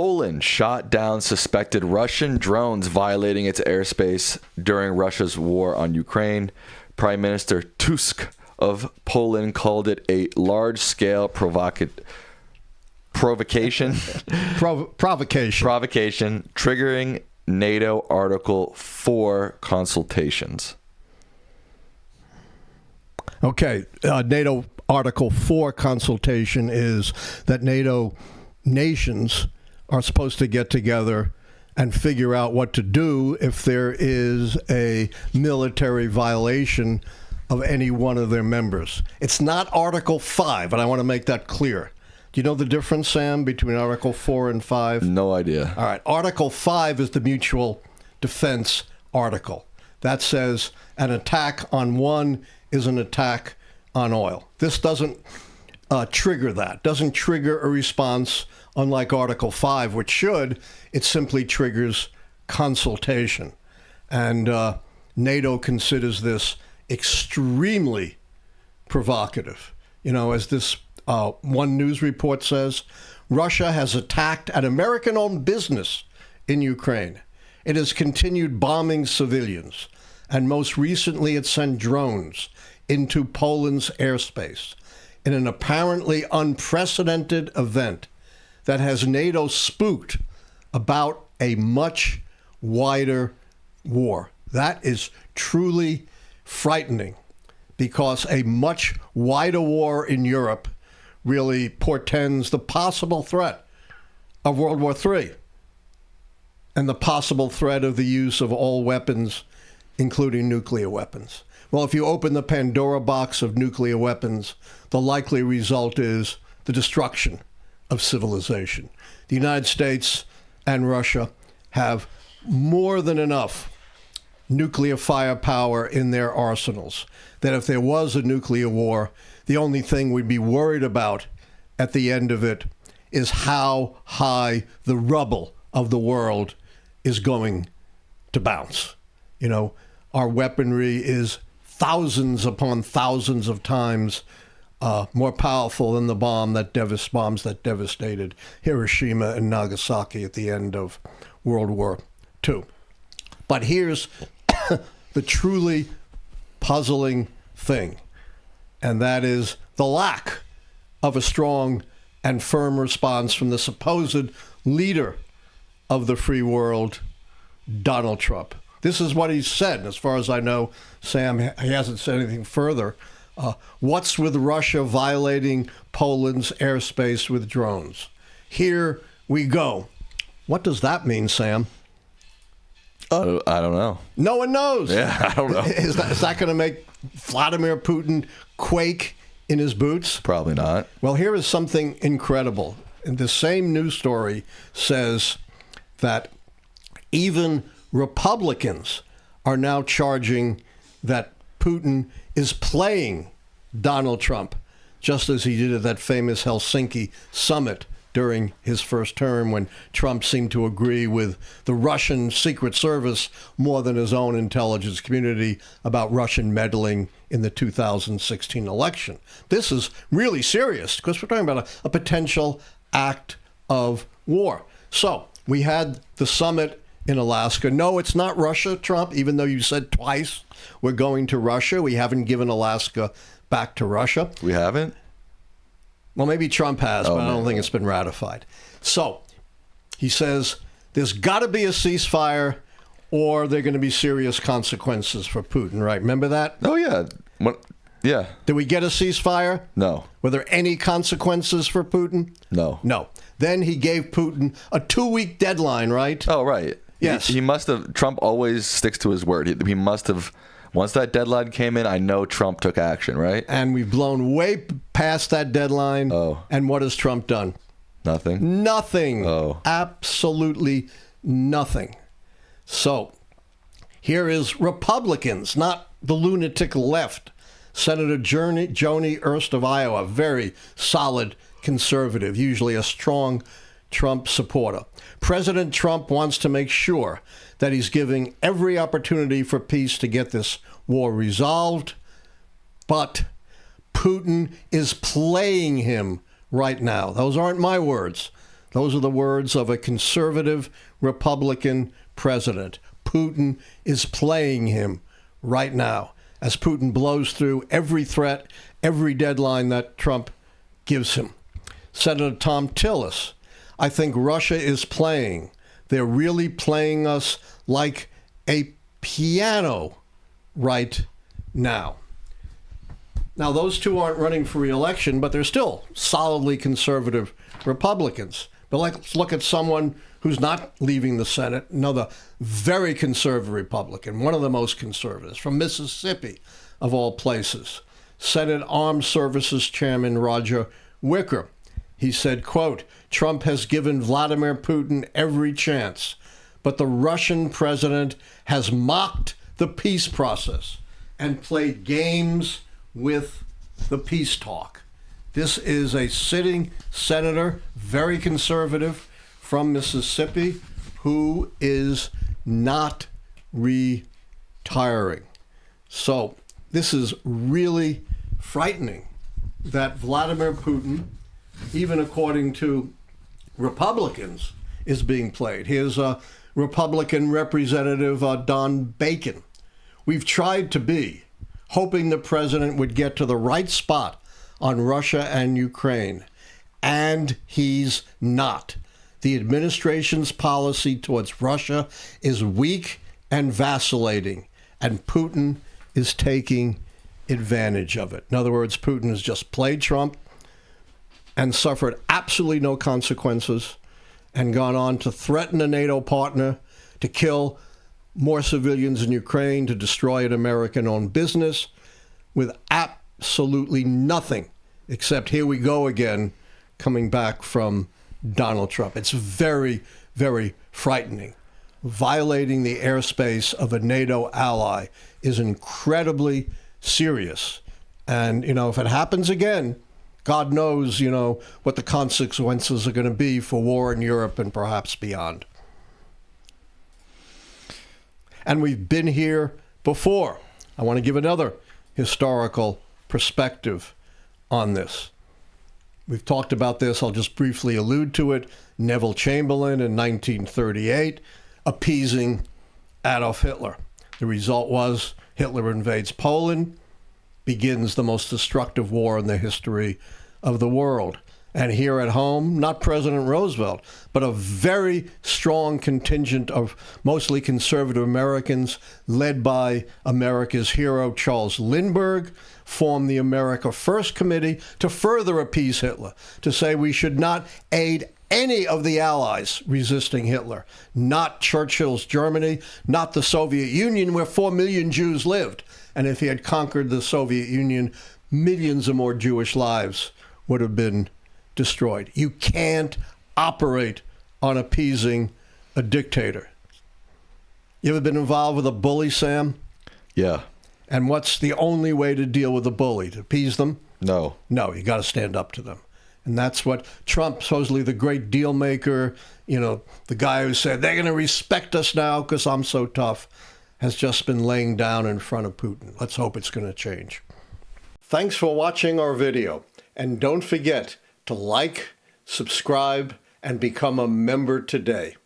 Poland shot down suspected Russian drones violating its airspace during Russia's war on Ukraine. Prime Minister Tusk of Poland called it a large-scale provocation, triggering NATO Article 4 consultations. Okay, NATO Article 4 consultation is that NATO nations are supposed to get together and figure out what to do if there is a military violation of any one of their members. It's not Article 5, and I want to make that clear. Do you know the difference, Sam, between Article 4 and 5? No idea. All right. Article 5 is the mutual defense article. That says an attack on one is an attack on oil. This doesn't trigger that, doesn't trigger a response, unlike Article 5, which should. It simply triggers consultation. And NATO considers this extremely provocative. You know, as this one news report says, Russia has attacked an American-owned business in Ukraine. It has continued bombing civilians, and most recently it sent drones into Poland's airspace in an apparently unprecedented event that has NATO spooked about a much wider war. That is truly frightening, because a much wider war in Europe really portends the possible threat of World War III and the possible threat of the use of all weapons, including nuclear weapons. Well, if you open the Pandora box of nuclear weapons, the likely result is the destruction of civilization. The United States and Russia have more than enough nuclear firepower in their arsenals that if there was a nuclear war, the only thing we'd be worried about at the end of it is how high the rubble of the world is going to bounce. You know, our weaponry is thousands upon thousands of times more powerful than the bombs that devastated Hiroshima and Nagasaki at the end of World War II. But here's the truly puzzling thing, and that is the lack of a strong and firm response from the supposed leader of the free world, Donald Trump. This is what he said. As far as I know, Sam, he hasn't said anything further. What's with Russia violating Poland's airspace with drones? Here we go. What does that mean, Sam? I don't know. No one knows. Yeah, I don't know. Is that going to make Vladimir Putin quake in his boots? Probably not. Well, here is something incredible. And the same news story says that even Republicans are now charging that Putin is playing Donald Trump, just as he did at that famous Helsinki summit during his first term, when Trump seemed to agree with the Russian Secret Service more than his own intelligence community about Russian meddling in the 2016 election. This is really serious, because we're talking about a potential act of war. So we had the summit in Alaska. No, it's not Russia, Trump, even though you said twice we're going to Russia. We haven't given Alaska back to Russia. We haven't? Well, maybe Trump has, but I don't think it's been ratified. So he says there's got to be a ceasefire or there are going to be serious consequences for Putin, right? Remember that? Oh, yeah. Yeah. Did we get a ceasefire? No. Were there any consequences for Putin? No. No. Then he gave Putin a 2-week deadline, right? Oh, right. Yes. He must have. Trump always sticks to his word. He must have. Once that deadline came in, I know Trump took action, right? And we've blown way past that deadline. Oh. And what has Trump done? Nothing? Nothing. Oh. Absolutely nothing. So here is Republicans, not the lunatic left. Senator Joni Ernst of Iowa, very solid conservative, usually a strong Trump supporter. President Trump wants to make sure that he's giving every opportunity for peace to get this war resolved, but Putin is playing him right now. Those aren't my words. Those are the words of a conservative Republican president. Putin is playing him right now as Putin blows through every threat, every deadline that Trump gives him. Senator Tom Tillis, I think Russia is playing. They're really playing us like a piano right now. Now, those two aren't running for re-election, but they're still solidly conservative Republicans. But let's look at someone who's not leaving the Senate, another very conservative Republican, one of the most conservatives, from Mississippi, of all places. Senate Armed Services Chairman Roger Wicker. He said, quote, Trump has given Vladimir Putin every chance, but the Russian president has mocked the peace process and played games with the peace talk. This is a sitting senator, very conservative, from Mississippi, who is not retiring. So this is really frightening that Vladimir Putin, even according to Republicans, is being played. Here's Republican Representative Don Bacon. We've tried to be, hoping the president would get to the right spot on Russia and Ukraine, and he's not. The administration's policy towards Russia is weak and vacillating, and Putin is taking advantage of it. In other words, Putin has just played Trump and suffered absolutely no consequences and gone on to threaten a NATO partner, to kill more civilians in Ukraine, to destroy an American-owned business with absolutely nothing except here we go again, coming back from Donald Trump. It's very, very frightening. Violating the airspace of a NATO ally is incredibly serious. And, if it happens again, God knows, what the consequences are going to be for war in Europe and perhaps beyond. And we've been here before. I want to give another historical perspective on this. We've talked about this. I'll just briefly allude to it. Neville Chamberlain in 1938 appeasing Adolf Hitler. The result was Hitler invades Poland, begins the most destructive war in the history of the world. And here at home, not President Roosevelt, but a very strong contingent of mostly conservative Americans, led by America's hero, Charles Lindbergh, formed the America First Committee to further appease Hitler, to say we should not aid any of the allies resisting Hitler, not Churchill's Germany, not the Soviet Union, where 4 million Jews lived. And if he had conquered the Soviet Union, millions of more Jewish lives would have been destroyed. You can't operate on appeasing a dictator. You ever been involved with a bully, Sam? Yeah. And what's the only way to deal with a bully? To appease them? No. No, you got to stand up to them. And that's what Trump, supposedly the great deal maker, the guy who said, they're going to respect us now because I'm so tough, has just been laying down in front of Putin. Let's hope it's going to change. Thanks for watching our video. And don't forget to like, subscribe, and become a member today.